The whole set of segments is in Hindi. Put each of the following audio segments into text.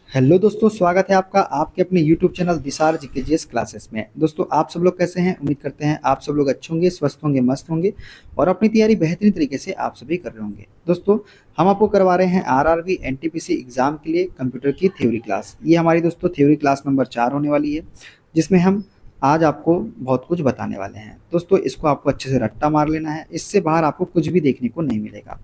हेलो दोस्तों, स्वागत है आपका आपके अपने यूट्यूब चैनल दिसार जीकेजीएस क्लासेस में। दोस्तों, आप सब लोग कैसे हैं? उम्मीद करते हैं आप सब लोग अच्छे होंगे, स्वस्थ होंगे, मस्त होंगे और अपनी तैयारी बेहतरीन तरीके से आप सभी कर रहे होंगे। दोस्तों, हम आपको करवा रहे हैं आरआरबी एनटीपीसी एग्जाम के लिए कंप्यूटर की थ्योरी क्लास। ये हमारी दोस्तों थ्योरी क्लास नंबर 4 होने वाली है, जिसमें हम आज आपको बहुत कुछ बताने वाले हैं। दोस्तों, इसको आपको अच्छे से रट्टा मार लेना है, इससे बाहर आपको कुछ भी देखने को नहीं मिलेगा।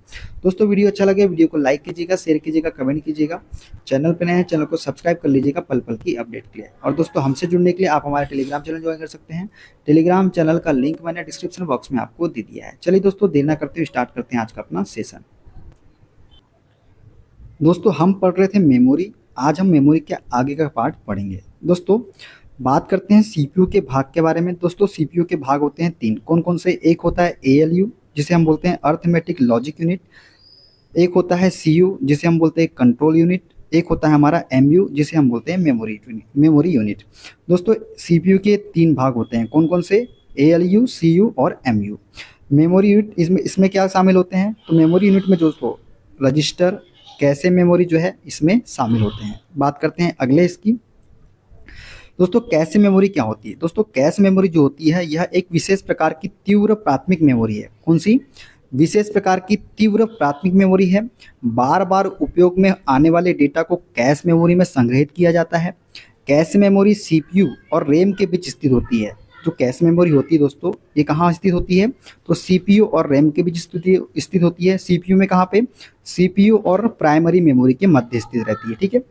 दोस्तों, वीडियो अच्छा लगे वीडियो को लाइक कीजिएगा, शेयर कीजिएगा, कमेंट कीजिएगा। चैनल पे नए हैं, चैनल को सब्सक्राइब कर लीजिएगा पल पल की अपडेट के लिए। और दोस्तों, हमसे जुड़ने के लिए आप हमारे टेलीग्राम चैनल ज्वाइन कर सकते हैं। टेलीग्राम चैनल का लिंक मैंने डिस्क्रिप्शन बॉक्स में आपको दे दिया है। चलिए दोस्तों, देर ना करते हुए स्टार्ट करते हैं आज का अपना सेशन। दोस्तों, हम पढ़ रहे थे मेमोरी। आज हम मेमोरी के आगे का पार्ट पढ़ेंगे। दोस्तों, बात करते हैं सीपीयू के भाग के बारे में। दोस्तों, सीपीयू के भाग होते हैं 3। कौन कौन से? एक होता है एएलयू, जिसे हम बोलते हैं अर्थमेटिक लॉजिक यूनिट। एक होता है सीयू, जिसे हम बोलते हैं कंट्रोल यूनिट। एक होता है हमारा एमयू, जिसे हम बोलते हैं मेमोरी यूनिट। दोस्तों, सीपीयू के 3 भाग होते हैं। कौन कौन से? एएलयू, सीयू और एमयू। मेमोरी यूनिट इसमें इसमें क्या शामिल होते हैं? तो मेमोरी यूनिट में दोस्तों रजिस्टर, कैशे मेमोरी जो है इसमें शामिल होते हैं। बात करते हैं अगले इसकी। दोस्तों, कैश मेमोरी क्या होती है? दोस्तों, कैश मेमोरी जो होती है यह एक विशेष प्रकार की तीव्र प्राथमिक मेमोरी है। कौन सी? विशेष प्रकार की तीव्र प्राथमिक मेमोरी है। बार बार उपयोग में आने वाले डेटा को कैश मेमोरी में संग्रहित किया जाता है। कैश मेमोरी सीपीयू और रैम के बीच स्थित होती है। जो कैश मेमोरी होती है दोस्तों, ये कहाँ स्थित होती है? तो सीपीयू और रैम के बीच स्थित होती है। सीपीयू में कहाँ पे? सीपीयू और प्राइमरी मेमोरी के मध्य स्थित रहती है। ठीक है।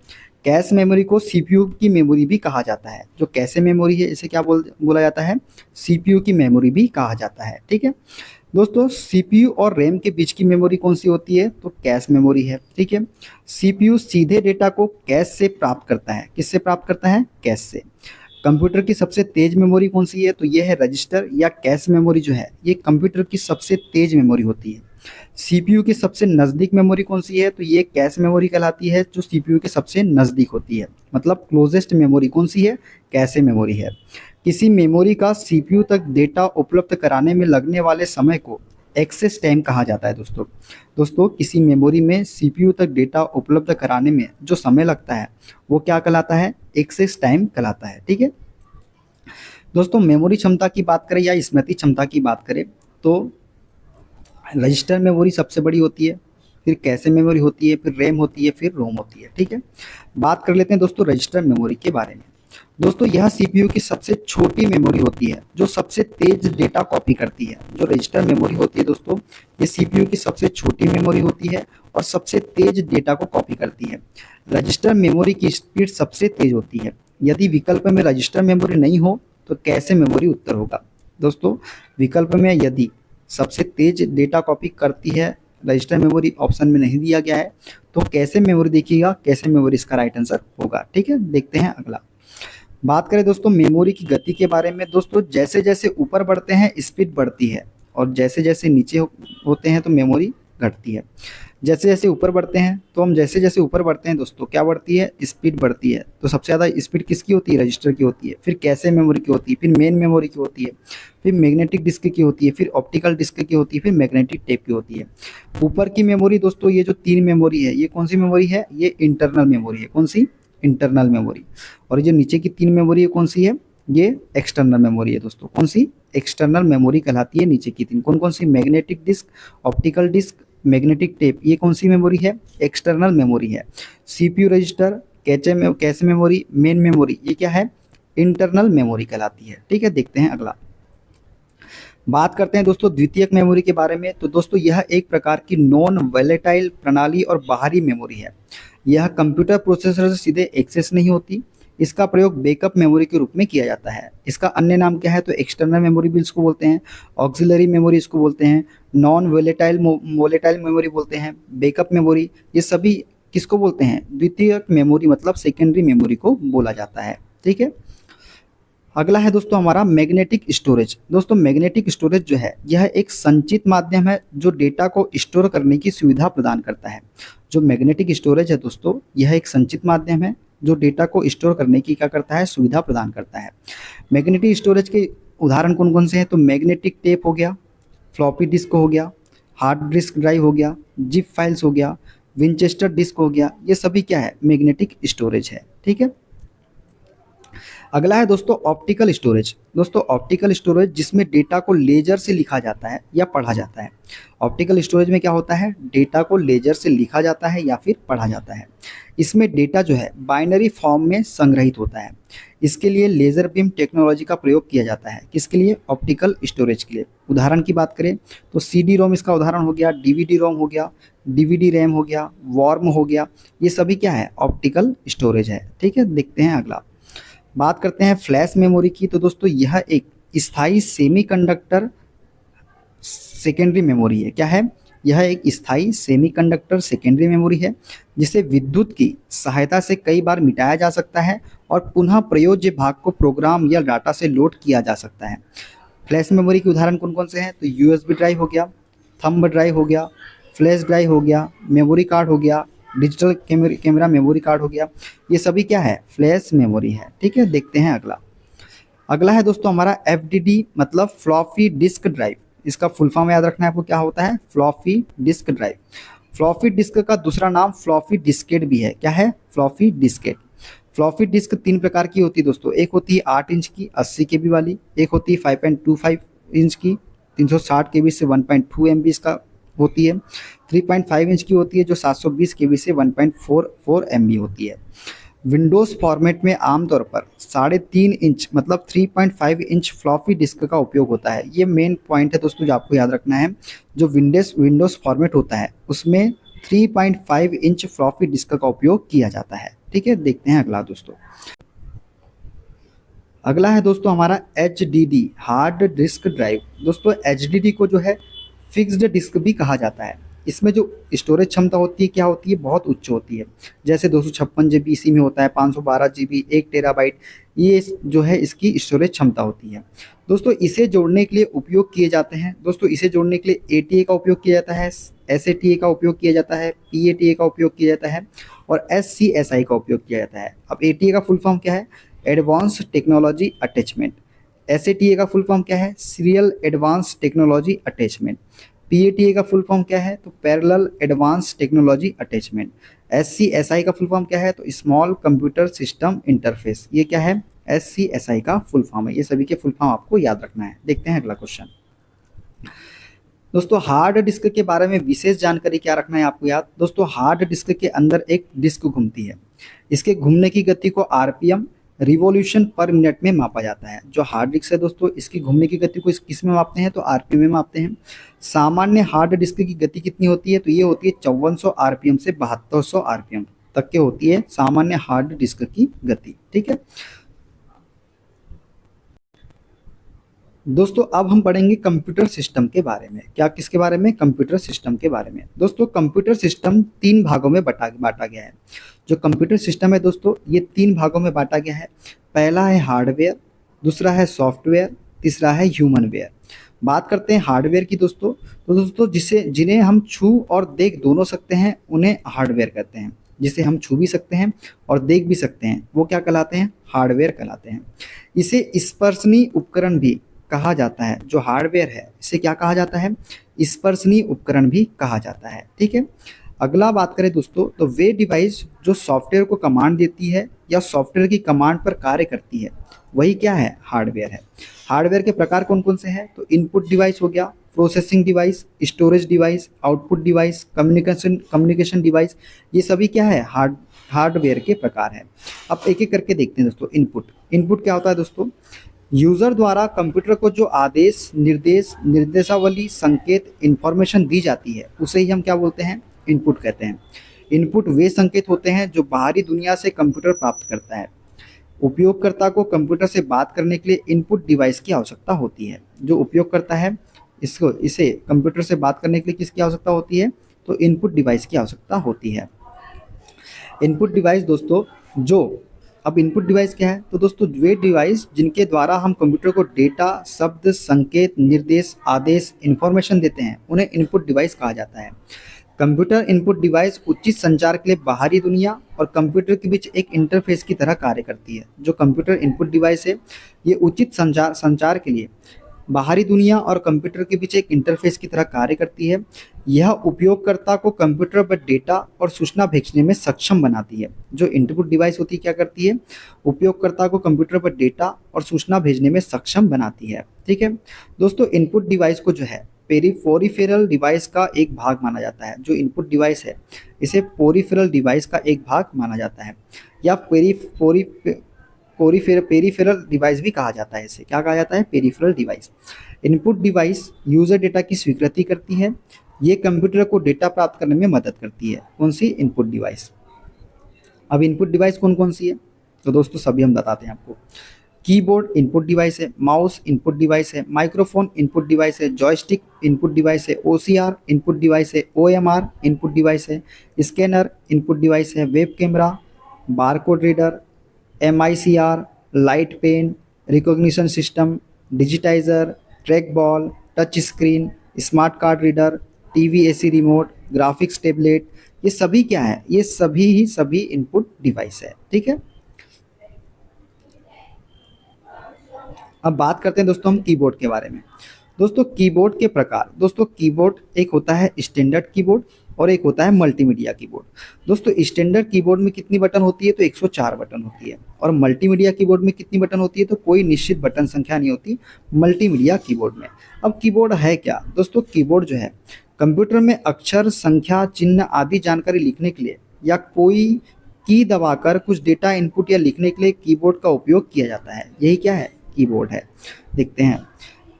कैश मेमोरी को सीपीयू की मेमोरी भी कहा जाता है। जो कैशे मेमोरी है इसे क्या बोला जाता है? सीपीयू की मेमोरी भी कहा जाता है। ठीक है दोस्तों, सीपीयू और रैम के बीच की मेमोरी कौन सी होती है? तो कैश मेमोरी है। ठीक है। सीपीयू सीधे डेटा को कैश से प्राप्त करता है। किससे प्राप्त करता है? कैश से। कंप्यूटर की सबसे तेज मेमोरी कौन सी है? तो यह है रजिस्टर या कैश मेमोरी जो है ये कंप्यूटर की सबसे तेज मेमोरी होती है। सीपीयू की सबसे नज़दीक मेमोरी कौन सी है? तो ये कैश मेमोरी कहलाती है, जो सीपीयू के सबसे नज़दीक होती है। मतलब क्लोजेस्ट मेमोरी कौन सी है? कैशे मेमोरी है। किसी मेमोरी का सीपीयू तक डेटा उपलब्ध कराने में लगने वाले समय को एक्सेस टाइम कहा जाता है। दोस्तों, किसी मेमोरी में सीपीयू तक डेटा उपलब्ध कराने में जो समय लगता है वो क्या कहलाता है? एक्सेस टाइम कहलाता है। ठीक है दोस्तों, मेमोरी क्षमता की बात करें या स्मृति क्षमता की बात करें तो रजिस्टर मेमोरी सबसे बड़ी होती है, फिर कैशे मेमोरी होती है, फिर रैम होती है, फिर रोम होती है। ठीक है। बात कर लेते हैं दोस्तों रजिस्टर मेमोरी के बारे में। दोस्तों, यह सीपीयू की सबसे छोटी मेमोरी होती है जो सबसे तेज डेटा कॉपी करती है। जो रजिस्टर मेमोरी होती है दोस्तों, ये सीपीयू की सबसे छोटी मेमोरी होती है और सबसे तेज डेटा को कॉपी करती है। रजिस्टर मेमोरी की स्पीड सबसे तेज होती है। यदि विकल्प में रजिस्टर मेमोरी नहीं हो तो कैशे मेमोरी उत्तर होगा। दोस्तों, विकल्प में यदि सबसे तेज डेटा कॉपी करती है रजिस्टर मेमोरी ऑप्शन में नहीं दिया गया है तो कैशे मेमोरी देखिएगा, कैशे मेमोरी इसका राइट आंसर होगा। ठीक है, देखते हैं अगला। बात करें दोस्तों मेमोरी की गति के बारे में। दोस्तों, जैसे जैसे ऊपर बढ़ते हैं स्पीड बढ़ती है और जैसे जैसे नीचे होते हैं तो मेमोरी घटती है। जैसे जैसे ऊपर बढ़ते हैं तो हम जैसे जैसे ऊपर बढ़ते हैं दोस्तों क्या बढ़ती है? स्पीड बढ़ती है। तो सबसे ज़्यादा स्पीड किसकी होती है? रजिस्टर की होती है। फिर कैशे मेमोरी की होती है, फिर मेन मेमोरी की होती है, फिर मैग्नेटिक डिस्क की होती है, फिर ऑप्टिकल डिस्क की होती है, फिर मैग्नेटिक टेप की होती है। ऊपर की मेमोरी दोस्तों, ये जो 3 मेमोरी है ये कौन सी मेमोरी है? ये इंटरनल मेमोरी है। कौन सी? Internal memory. और ये जो नीचे की 3 मेमोरी है कौन सी है? ये एक्सटर्नल मेमोरी है दोस्तों। कौन सी? एक्सटर्नल मेमोरी कहलाती है नीचे की 3। कौन कौन सी? Magnetic disk, optical disk, magnetic tape. ये कौन सी मेमोरी है? एक्सटर्नल मेमोरी है। CPU register, cache memory, main memory, ये क्या है? इंटरनल मेमोरी कहलाती है। ठीक है, देखते हैं अगला। बात करते हैं दोस्तों द्वितीयक मेमोरी के बारे में। तो दोस्तों, यह एक प्रकार की नॉन वोलेटाइल प्रणाली और बाहरी मेमोरी है। यह कंप्यूटर प्रोसेसर से सीधे एक्सेस नहीं होती। इसका प्रयोग बैकअप मेमोरी के रूप में किया जाता है। इसका अन्य नाम क्या है? तो एक्सटर्नल मेमोरी भी इसको बोलते हैं, ऑक्सिलरी मेमोरी इसको बोलते हैं, नॉन वोलेटाइल मेमोरी बोलते हैं, बैकअप मेमोरी। ये सभी किसको बोलते हैं? द्वितीयक मेमोरी मतलब सेकेंडरी मेमोरी को बोला जाता है। ठीक है। अगला है दोस्तों हमारा मैग्नेटिक स्टोरेज। दोस्तों, मैग्नेटिक स्टोरेज जो है यह एक संचित माध्यम है जो डेटा को स्टोर करने की सुविधा प्रदान करता है। जो मैग्नेटिक स्टोरेज है दोस्तों, यह एक संचित माध्यम है जो डेटा को स्टोर करने की क्या करता है? सुविधा प्रदान करता है। मैग्नेटिक स्टोरेज के उदाहरण कौन कौन से हैं? तो मैग्नेटिक टेप हो गया, फ्लॉपी डिस्क हो गया, हार्ड डिस्क ड्राइव हो गया, जिप फाइल्स हो गया, विंचेस्टर डिस्क हो गया, ये सभी क्या है, मैग्नेटिक स्टोरेज है। ठीक है। अगला है दोस्तों ऑप्टिकल स्टोरेज। दोस्तों ऑप्टिकल स्टोरेज जिसमें डेटा को लेजर से लिखा जाता है या पढ़ा जाता है। ऑप्टिकल स्टोरेज में क्या होता है, डेटा को लेजर से लिखा जाता है या फिर पढ़ा जाता है। इसमें डेटा जो है बाइनरी फॉर्म में संग्रहित होता है। इसके लिए लेज़र बीम टेक्नोलॉजी का प्रयोग किया जाता है। किसके लिए, ऑप्टिकल स्टोरेज के लिए। उदाहरण की बात करें तो CD रोम इसका उदाहरण हो गया, DVD रोम हो गया, DVD रैम हो गया, वॉर्म हो गया, ये सभी क्या है, ऑप्टिकल स्टोरेज है। ठीक है। देखते हैं अगला, बात करते हैं फ्लैश मेमोरी की। तो दोस्तों यह एक स्थायी सेमीकंडक्टर सेकेंडरी मेमोरी है। क्या है, यह एक स्थायी सेमीकंडक्टर सेकेंडरी मेमोरी है जिसे विद्युत की सहायता से कई बार मिटाया जा सकता है और पुनः प्रयोज्य भाग को प्रोग्राम या डाटा से लोड किया जा सकता है। फ्लैश मेमोरी के उदाहरण कौन कौन से हैं, तो USB ड्राइव हो गया, थंब ड्राइव हो गया, फ्लैश ड्राइव हो गया, मेमोरी कार्ड हो गया, डिजिटल कैमरा मेमोरी कार्ड हो गया, ये सभी क्या है, फ्लैश मेमोरी है। ठीक है। देखते हैं अगला, अगला है दोस्तों हमारा FDD मतलब फ्लॉपी डिस्क ड्राइव। इसका फुल फॉर्म याद रखना है आपको, क्या होता है, floppy disk drive. Floppy disk का दूसरा नाम फ्लॉपी डिस्केट भी है। क्या है, फ्लॉपी डिस्केट। फ्लॉपी डिस्क 3 प्रकार की होती है दोस्तों, एक होती है 8 इंच की 80 KB वाली, एक होती है 5.25 इंच की 360 KB से 1.2 MB इसका होती है, 3.5 इंच की होती है जो 720 KB से 1.44 MB होती है। विंडोज़ फॉर्मेट में आमतौर पर 3.5 इंच मतलब 3.5 इंच फ्लॉपी डिस्क का उपयोग होता है। ये मेन पॉइंट है दोस्तों जो आपको याद रखना है, जो विंडोज़ फॉर्मेट होता है उसमें 3.5 इंच फ्लॉपी डिस्क का उपयोग किया जाता है। ठीक है। देखते हैं अगला दोस्तों, अगला है दोस्तों हमारा HDD हार्ड डिस्क ड्राइव। दोस्तों HDD को जो है फिक्स्ड डिस्क भी कहा जाता है। इसमें जो स्टोरेज क्षमता होती है क्या होती है, बहुत उच्च होती है। जैसे 256 GB इसी में होता है, 512 GB, 1 टेराबाइट, ये जो है इसकी स्टोरेज क्षमता होती है। दोस्तों इसे जोड़ने के लिए उपयोग किए जाते हैं, दोस्तों इसे जोड़ने के लिए ATA का उपयोग किया जाता है, SATA का उपयोग किया जाता है, PATA का उपयोग किया जाता है और SCSI का उपयोग किया जाता है। अब ATA का फुल फॉर्म क्या है, एडवांस टेक्नोलॉजी अटैचमेंट। SATA का फुल फॉर्म क्या है, serial advance technology attachment. PATA का फुल फॉर्म क्या है, तो parallel advance technology attachment. SCSI का फुल फॉर्म क्या है, तो स्मॉल कंप्यूटर सिस्टम इंटरफेस। ये क्या है, SCSI का फुल फॉर्म है। ये सभी के फुल फॉर्म आपको याद रखना है। देखते हैं अगला क्वेश्चन। दोस्तों हार्ड डिस्क के बारे में विशेष जानकारी क्या रखना है आपको याद, दोस्तों हार्ड डिस्क के अंदर एक डिस्क घूमती है। इसके घूमने की गति को RPM रिवॉल्यूशन पर मिनट में मापा जाता है। जो हार्ड डिस्क है दोस्तों इसकी घूमने की गति को किस में मापते हैं, तो RPM में मापते हैं। सामान्य हार्ड डिस्क की गति कितनी होती है, तो ये होती है 5400 RPM से 7200 RPM तक के होती है सामान्य हार्ड डिस्क की गति। ठीक है दोस्तों, अब हम पढ़ेंगे कंप्यूटर सिस्टम के बारे में। क्या, किसके बारे में, कंप्यूटर सिस्टम के बारे में। दोस्तों कंप्यूटर सिस्टम 3 भागों में बांटा गया है। जो कंप्यूटर सिस्टम है दोस्तों ये 3 भागों में बांटा गया है। पहला है हार्डवेयर, दूसरा है सॉफ्टवेयर, तीसरा है ह्यूमनवेयर। बात करते हैं हार्डवेयर की दोस्तों, तो दोस्तों जिन्हें हम छू और देख दोनों सकते हैं उन्हें हार्डवेयर कहते हैं। जिसे हम छू भी सकते हैं और देख भी सकते हैं वो क्या कहलाते हैं, हार्डवेयर कहलाते हैं। इसे स्पर्शनीय उपकरण भी कहा जाता है। जो हार्डवेयर है इसे क्या कहा जाता है, स्पर्शनीय उपकरण भी कहा जाता है। ठीक है। अगला बात करें दोस्तों, तो वे डिवाइस जो सॉफ्टवेयर को कमांड देती है या सॉफ्टवेयर की कमांड पर कार्य करती है वही क्या है, हार्डवेयर है। हार्डवेयर के प्रकार कौन कौन से हैं, तो इनपुट डिवाइस हो गया, processing device, storage device, output device, communication device, ये सभी क्या है, हार्डवेयर के प्रकार है। अब एक एक करके देखते हैं दोस्तों। इनपुट क्या होता है दोस्तों, यूज़र द्वारा कंप्यूटर को जो आदेश, निर्देशावली, संकेत, इंफॉर्मेशन दी जाती है उसे ही हम क्या बोलते हैं, इनपुट कहते हैं। इनपुट वे संकेत होते हैं जो बाहरी दुनिया से कंप्यूटर प्राप्त करता है। उपयोगकर्ता को कंप्यूटर से बात करने के लिए इनपुट डिवाइस की आवश्यकता होती है। जो उपयोग करता है इसे कंप्यूटर से बात करने के लिए किसकी आवश्यकता होती है, तो इनपुट डिवाइस की आवश्यकता होती है। इनपुट डिवाइस दोस्तों अब इनपुट डिवाइस क्या है, तो दोस्तों वे डिवाइस जिनके द्वारा हम कंप्यूटर को डेटा, शब्द, संकेत, निर्देश, आदेश, इंफॉर्मेशन देते हैं उन्हें इनपुट डिवाइस कहा जाता है। कंप्यूटर इनपुट डिवाइस उचित संचार के लिए बाहरी दुनिया और कंप्यूटर के बीच एक इंटरफेस की तरह कार्य करती है। जो कंप्यूटर इनपुट डिवाइस है ये उचित संचार के लिए बाहरी दुनिया और कंप्यूटर के बीच एक इंटरफेस की तरह कार्य करती है। यह उपयोगकर्ता को कंप्यूटर पर डेटा और सूचना भेजने में सक्षम बनाती है। जो इनपुट डिवाइस होती है क्या करती है, उपयोगकर्ता को कंप्यूटर पर डेटा और सूचना भेजने में सक्षम बनाती है। ठीक है दोस्तों, इनपुट डिवाइस को जो है पेरिफेरल डिवाइस का एक भाग माना जाता है। जो इनपुट डिवाइस है इसे पेरिफेरल डिवाइस का एक भाग माना जाता है, या पेरिफेरल डिवाइस भी कहा जाता है। इसे क्या कहा जाता है, peripheral device. Input device user data की स्वीकृति करती है। ये कंप्यूटर को डेटा प्राप्त करने में मदद करती है। कौन सी, इनपुट डिवाइस। अब इनपुट डिवाइस कौन कौन सी है, तो दोस्तों सभी हम बताते हैं आपको। कीबोर्ड इनपुट डिवाइस है, माउस इनपुट डिवाइस है, माइक्रोफोन इनपुट डिवाइस है, जॉयस्टिक इनपुट डिवाइस है, ओसीआर इनपुट डिवाइस है, ओएमआर इनपुट डिवाइस है, स्कैनर इनपुट डिवाइस है, web camera, barcode reader, MICR, light pen, recognition system, digitizer, track ball, touch screen, smart card reader, TV AC remote, graphics tablet, ये सभी क्या है, ये सभी ही सभी इनपुट डिवाइस है। ठीक है, अब बात करते हैं दोस्तों हम कीबोर्ड के बारे में। दोस्तों कीबोर्ड के प्रकार, दोस्तों कीबोर्ड एक होता है स्टैंडर्ड कीबोर्ड और एक होता है मल्टीमीडिया कीबोर्ड। दोस्तों स्टैंडर्ड कीबोर्ड में कितनी बटन होती है, तो 104 बटन होती है। और मल्टीमीडिया कीबोर्ड में कितनी बटन होती है, तो कोई निश्चित बटन संख्या नहीं होती मल्टीमीडिया कीबोर्ड में। अब कीबोर्ड है क्या, दोस्तों कीबोर्ड जो है कंप्यूटर में अक्षर, संख्या, चिन्ह आदि जानकारी लिखने के लिए या कोई की दबाकर कुछ डेटा इनपुट या लिखने के लिए कीबोर्ड का उपयोग किया जाता है। यही क्या है, कीबोर्ड है। देखते हैं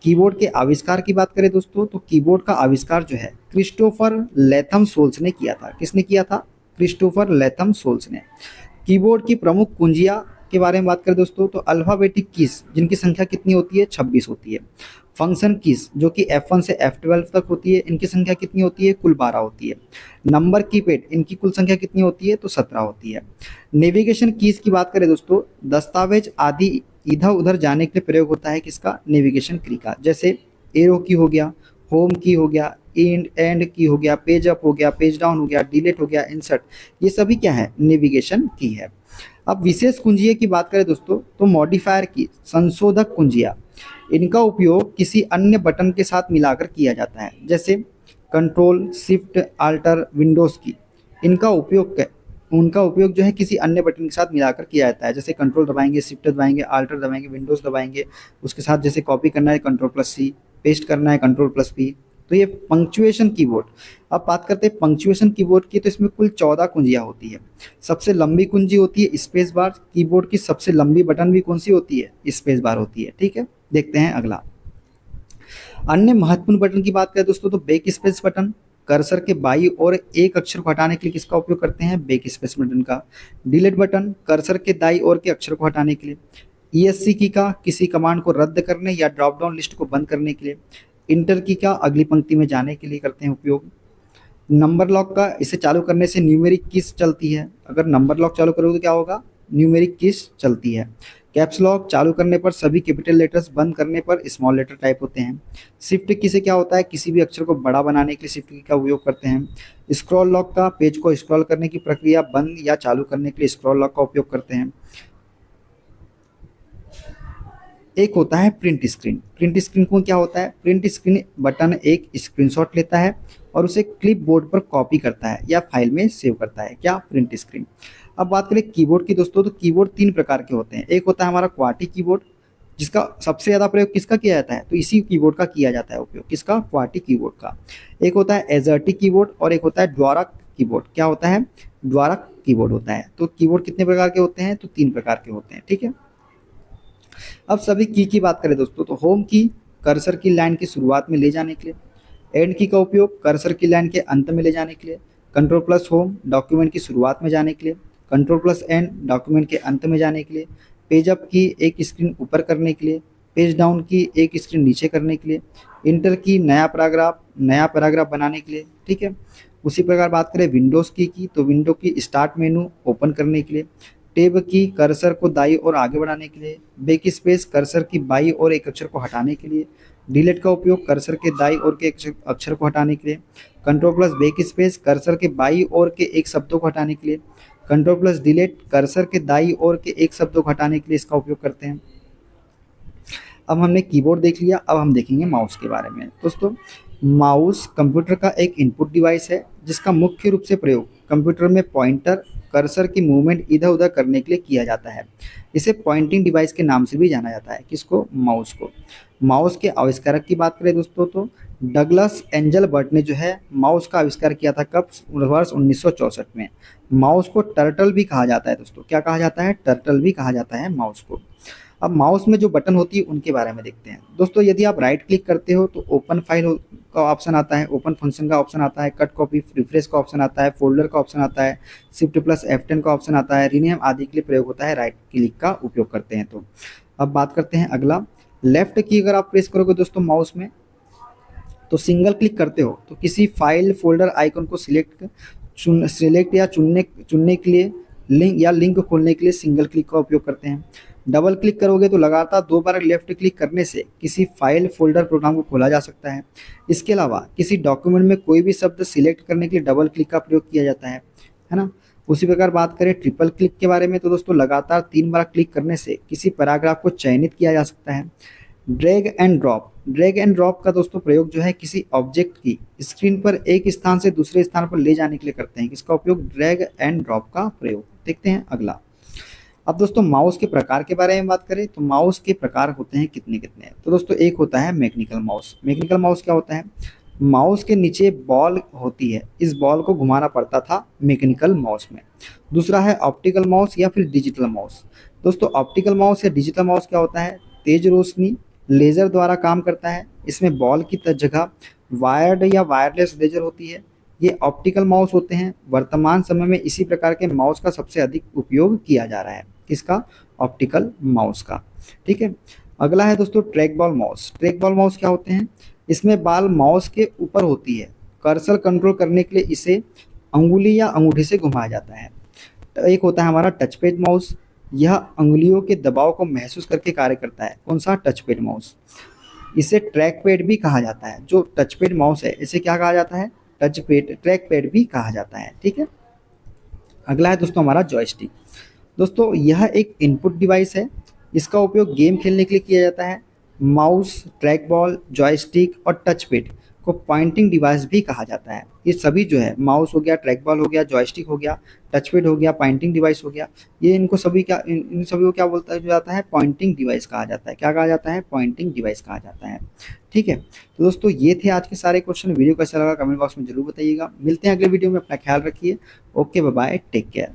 कीबोर्ड के आविष्कार की बात करें दोस्तों, तो कीबोर्ड का आविष्कार जो है क्रिस्टोफर लेथम सोल्स ने किया था। किसने किया था, क्रिस्टोफर लेथम सोल्स ने। कीबोर्ड की प्रमुख कुंजियां के बारे में बात करें दोस्तों, तो अल्फाबेटिक कीज जिनकी संख्या कितनी होती है, 26 होती है। फंक्शन कीज जो कि F1 से F12 तक होती है, इनकी संख्या कितनी होती है, कुल 12 होती है। नंबर कीपैड इनकी कुल संख्या कितनी होती है, तो 17 होती है। नेविगेशन कीज की बात करें दोस्तों, दस्तावेज आदि इधर उधर जाने के लिए प्रयोग होता है किसका, नेविगेशन की का। जैसे एरो की हो गया, होम की हो गया, एंड की हो गया, पेज अप हो गया, पेज डाउन हो गया, डिलीट हो गया, इंसर्ट, ये सभी क्या है, नेविगेशन की है। अब विशेष कुंजिया की बात करें दोस्तों, तो मॉडिफायर की, संशोधक कुंजिया, इनका उपयोग किसी अन्य बटन के साथ मिलाकर किया जाता है। जैसे कंट्रोल, शिफ्ट, आल्टर, विंडोज़ की, इनका उपयोग उनका उपयोग जो है किसी अन्य बटन के साथ मिलाकर किया जाता है। जैसे कंट्रोल दबाएंगे, शिफ्ट दबाएंगे, आल्टर दबाएंगे, विंडोज़ दबाएंगे, उसके साथ जैसे कॉपी करना है कंट्रोल+C, पेस्ट करना है कंट्रोल+P। तो ये पंक्चुएशन कीबोर्ड। अब बात करते हैं पंक्चुएशन कीबोर्ड की, तो इसमें कुल 14 कुंजियाँ होती है। सबसे लंबी कुंजी होती है स्पेस बार। कीबोर्ड की सबसे लंबी बटन भी कौन सी होती है, स्पेस बार होती है। ठीक है, देखते हैं अगला। अन्य महत्वपूर्ण बटन की बात करें दोस्तों, तो बैक स्पेस बटन, कर्सर के बाई और एक अक्षर को हटाने के लिए किसका उपयोग करते हैं, बैक स्पेस बटन का। डिलीट बटन, कर्सर के दाई ओर के अक्षर को हटाने के लिए। ESC की का, किसी कमांड को रद्द करने या ड्रॉप डाउन लिस्ट को बंद करने के लिए। इंटर की का, अगली पंक्ति में जाने के लिए करते हैं उपयोग। नंबर लॉक का, इसे चालू करने से न्यूमेरिक कीज चलती है। अगर नंबर लॉक चालू करोगे तो क्या होगा, न्यूमेरिक कीज चलती है। कैप्स लॉक, चालू करने पर सभी कैपिटल लेटर्स, बंद करने पर स्मॉल लेटर टाइप होते हैं। शिफ्ट की से क्या होता है, किसी भी अक्षर को बड़ा बनाने के लिए शिफ्ट की का उपयोग करते हैं। स्क्रॉल लॉक का, पेज को स्क्रॉल करने की प्रक्रिया बंद या चालू करने के लिए स्क्रॉल लॉक का उपयोग करते हैं। एक होता है प्रिंट स्क्रीन। प्रिंट स्क्रीन को क्या होता है, प्रिंट स्क्रीन बटन एक स्क्रीनशॉट लेता है और उसे क्लिप बोर्ड पर कॉपी करता है या फाइल में सेव करता है, क्या, प्रिंट स्क्रीन। अब बात करें कीबोर्ड की दोस्तों, तो कीबोर्ड 3 प्रकार के होते हैं। एक होता है हमारा क्वार्टी कीबोर्ड, जिसका सबसे ज़्यादा प्रयोग किसका किया जाता है, तो इसी कीबोर्ड का किया जाता है उपयोग, किसका, क्वार्टी कीबोर्ड का। एक होता है एजर्टी कीबोर्ड और एक होता है द्वारक कीबोर्ड। क्या होता है, द्वारक कीबोर्ड होता है। तो कीबोर्ड कितने प्रकार के होते हैं, तो 3 प्रकार के होते हैं। ठीक है, अब सभी की बात करें दोस्तों, तो होम की, कर्सर की लाइन की शुरुआत में ले जाने के लिए। एंड की का उपयोग कर्सर की लाइन के अंत में ले जाने के लिए। कंट्रोल+होम, डॉक्यूमेंट की शुरुआत में जाने के लिए। कंट्रोल+एंड, डॉक्यूमेंट के अंत में जाने के लिए। पेज अप की, एक स्क्रीन ऊपर करने के लिए। पेज डाउन की, एक स्क्रीन नीचे करने के लिए। इंटर की, नया पैराग्राफ बनाने के लिए। ठीक है, उसी प्रकार बात करें विंडोज़ की, तो विंडो की स्टार्ट मेनू ओपन करने के लिए। टेब की, कर्सर को दाई और आगे बढ़ाने के लिए। बैक स्पेस, कर्सर की बाई और एक अक्षर को हटाने के लिए। डिलीट का उपयोग कर्सर के दाई और के अक्षर को हटाने के लिए। कंट्रोल+बैक स्पेस, कर्सर के बाई और के एक शब्दों को हटाने के लिए। कंट्रोल+डिलीट, कर्सर के दाई और के एक शब्दों को हटाने के लिए इसका उपयोग करते हैं। अब हमने कीबोर्ड देख लिया, अब हम देखेंगे माउस के बारे में। दोस्तों, माउस कंप्यूटर का एक इनपुट डिवाइस है जिसका मुख्य रूप से प्रयोग कंप्यूटर में पॉइंटर, कर्सर की मूवमेंट इधर उधर करने के लिए किया जाता है। इसे पॉइंटिंग डिवाइस के नाम से भी जाना जाता है। किसको? माउस को। माउस के आविष्कारक की बात करें दोस्तों तो डगलस एंजल बर्ट ने जो है माउस का आविष्कार किया था। कब? वर्ष 1964 में। माउस को टर्टल भी कहा जाता है दोस्तों। क्या कहा जाता है? टर्टल भी कहा जाता है माउस को। अब माउस में जो बटन होती है उनके बारे में देखते हैं। दोस्तों, यदि आप राइट क्लिक करते हो तो ओपन फाइल का ऑप्शन आता है, ओपन फंक्शन का ऑप्शन आता है, कट कॉपी, रिफ्रेश का ऑप्शन आता है, फोल्डर का ऑप्शन आता है, शिफ्ट प्लस F10 का ऑप्शन आता है, रीनेम आदि के लिए प्रयोग होता है राइट क्लिक का उपयोग करते हैं तो। अब बात करते हैं अगला, लेफ्ट की अगर आप प्रेस करोगे दोस्तों माउस में तो सिंगल क्लिक करते हो तो किसी फाइल फोल्डर आइकन को सिलेक्ट या चुनने के लिए लिंक खोलने के लिए सिंगल क्लिक का उपयोग करते हैं। डबल क्लिक करोगे तो लगातार 2 बार लेफ्ट क्लिक करने से किसी फाइल फोल्डर प्रोग्राम को खोला जा सकता है। इसके अलावा किसी डॉक्यूमेंट में कोई भी शब्द सिलेक्ट करने के लिए डबल क्लिक का प्रयोग किया जाता है ना। उसी प्रकार बात करें ट्रिपल क्लिक के बारे में तो दोस्तों लगातार 3 बार क्लिक करने से किसी पैराग्राफ को चयनित किया जा सकता है। ड्रैग एंड ड्रॉप का दोस्तों प्रयोग जो है किसी ऑब्जेक्ट की स्क्रीन पर एक स्थान से दूसरे स्थान पर ले जाने के लिए करते हैं। किसका उपयोग? ड्रैग एंड ड्रॉप का प्रयोग। देखते हैं अगला। अब दोस्तों माउस के प्रकार के बारे में बात करें तो माउस के प्रकार होते हैं कितने कितने। तो दोस्तों एक होता है मैकेनिकल माउस। मैकेनिकल माउस क्या होता है? माउस के नीचे बॉल होती है, इस बॉल को घुमाना पड़ता था मैकेनिकल माउस में। दूसरा है ऑप्टिकल माउस या फिर डिजिटल माउस। दोस्तों ऑप्टिकल माउस या डिजिटल माउस क्या होता है? तेज रोशनी लेज़र द्वारा काम करता है। इसमें बॉल की जगह वायर्ड या वायरलेस लेज़र होती है। ये ऑप्टिकल माउस होते हैं। वर्तमान समय में इसी प्रकार के माउस का सबसे अधिक उपयोग किया जा रहा है। किसका? ऑप्टिकल माउस का। ठीक है। अगला है दोस्तों track ball mouse. Track ball mouse क्या होते हैं? इसमें बाल माउस के ऊपर होती है। कर्सर कंट्रोल करने के लिए इसे अंगुली या अंगूठे से घुमाया जाता है। एक होता है हमारा टच पैड माउस। यह अंगुलियों के दबाव को महसूस करके कार्य करता है। कौन सा? Touch pad mouse. इसे ट्रैक पैड भी कहा जाता है। जो टच पैड माउस है इसे क्या कहा जाता है? ट्रैक पैड भी कहा जाता है। ठीक है। अगला है दोस्तों हमारा जॉयस्टिक। दोस्तों यह एक इनपुट डिवाइस है। इसका उपयोग गेम खेलने के लिए किया जाता है। माउस, ट्रैक बॉल, जॉयस्टिक और टच पैड को पॉइंटिंग डिवाइस भी कहा जाता है। ये सभी जो है माउस हो गया, ट्रैक बॉल हो गया, जॉयस्टिक हो गया, टच पैड हो गया, पॉइंटिंग डिवाइस हो गया, ये इनको सभी क्या इन सभी को क्या बोलता जाता है? पॉइंटिंग डिवाइस कहा जाता है। क्या कहा जाता है? पॉइंटिंग डिवाइस कहा जाता है। ठीक है। तो दोस्तों ये थे आज के सारे क्वेश्चन। वीडियो कैसा लगा कमेंट बॉक्स में जरूर बताइएगा। मिलते हैं अगले वीडियो में। अपना ख्याल रखिए। Okay, bye bye, take care.